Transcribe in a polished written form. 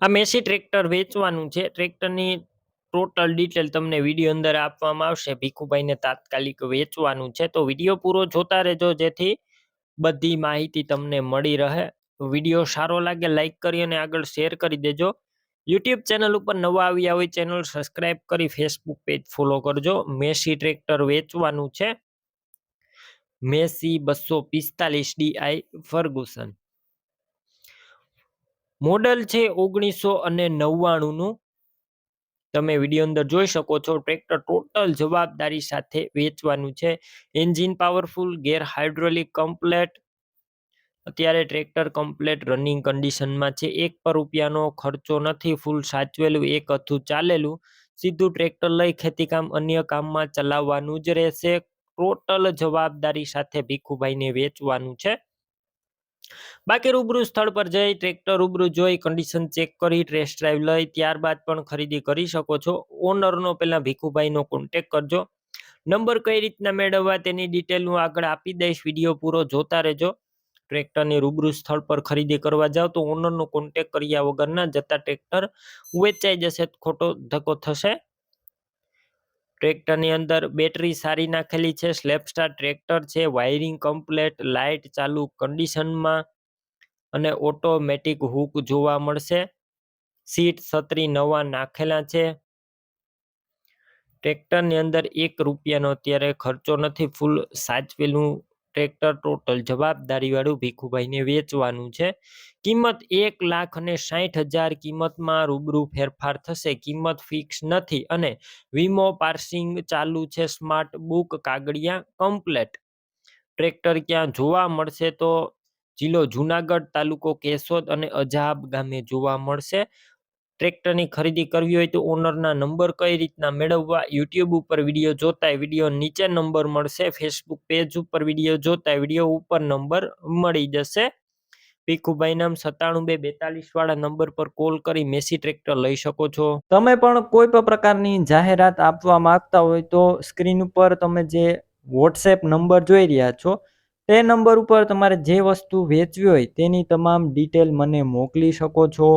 આ Massey tractor વેચવાનું છે. ટ્રેક્ટરની ટોટલ ડિટેલ તમને વિડીયો અંદર આપવામાં આવશે. ભીખુભાઈને તાત્કાલિક વેચવાનું છે, તો વિડીયો પૂરો જોતા રહેજો જેથી બધી માહિતી તમને મળી રહે. વિડીયો સારો લાગે લાઈક કરી અને આગળ શેર કરી દેજો. યુટ્યુબ ચેનલ ઉપર નવા આવ્યા હોય ચેનલ સબસ્ક્રાઈબ કરી ફેસબુક પેજ ફોલો કરજો. મેસી ટ્રેક્ટર વેચવાનું છે. મેસી 245 DI ફર્ગુસન મોડલ છે 1999 નું. તમે વિડીયો અંદર જોઈ શકો છો. ટ્રેક્ટર ટોટલ જવાબદારી સાથે વેચવાનું છે. એન્જિન પાવરફુલ, ગેર હાઇડ્રોલિક કમ્પ્લેટ. અત્યારે ટ્રેક્ટર કમ્પ્લેટ રનિંગ કન્ડિશનમાં છે. ₹1 ખર્ચો નથી. ફૂલ સાચવેલું, એક હતું ચાલેલું. સીધું ટ્રેક્ટર લઈ ખેતીકામ અન્ય કામમાં ચલાવવાનું જ રહેશે. ટોટલ જવાબદારી સાથે ભીખુભાઈને વેચવાનું છે. બાકી રૂબરૂ સ્થળ પર જઈ ટ્રેક્ટર રૂબરૂ જોઈ કન્ડિશન ચેક કરી ટેસ્ટ ડ્રાઈવ લઈ ત્યારબાદ પણ ખરીદી કરી શકો છો. ઓનરનો પહેલા ભીખુભાઈનો કોન્ટેક કરજો. નંબર કઈ રીતના મેળવવા તેની ડિટેલ હું આગળ આપી દઈશ. વિડીયો પૂરો જોતા રહેજો. ટ્રેક્ટરની રૂબરૂ સ્થળ પર ખરીદી કરવા જાવ તો ઓનરનો કોન્ટેક કર્યા વગર ના જતા ટ્રેક્ટર વેચાઈ જશે, ખોટો ધક્કો થશે. ટ્રેક્ટરની અંદર બેટરી સારી નાખેલી છે. સ્લેપ સ્ટાર ટ્રેક્ટર છે. વાયરિંગ કમ્પ્લેટ, લાઇટ ચાલુ કન્ડિશનમાં અને ઓટોમેટિક હુક જોવા મળશે. સીટ છત્રી નવા નાખેલા છે. ટ્રેક્ટરની અંદર ₹1 અત્યારે ખર્ચો નથી. ફૂલ સાચવેલું ટ્રેક્ટર ટોટલ જવાબદારી વાળું ભીખુભાઈને વેચવાનું છે. કિંમત 1,60,000 કિંમતમાં રૂબરૂ ફેરફાર થશે. કિંમત ફિક્સ નથી અને વીમો પાર્સિંગ ચાલુ છે. સ્માર્ટ બુક કાગળિયા કમ્પ્લેટ. ટ્રેક્ટર ક્યાં જોવા મળશે તો જિલ્લો જુનાગઢ, તાલુકો કેશોદ અને અજાબ ગામે જોવા મળશે. ટ્રેક્ટરની ખરીદી કરવી હોય તો ઓનરના નંબર કઈ રીતના મેળવવા, યુટ્યુબ ઉપર વિડીયો જોતા વિડીયો નીચે નંબર મળશે. ફેસબુક પેજ ઉપર વિડીયો જોતા વિડીયો ઉપર નંબર મળી જશે. ભીખુભાઈ નામ 97 242 વાળા નંબર પર કોલ કરી મેસી ટ્રેક્ટર લઈ શકો છો. તમે પણ કોઈ પણ પ્રકારની જાહેરાત આપવા માંગતા હોય તો સ્ક્રીન ઉપર તમે જે વોટ્સએપ નંબર જોઈ રહ્યા છો તે નંબર ઉપર તમારે જે વસ્તુ વેચવી હોય તેની તમામ ડિટેલ મને મોકલી શકો છો.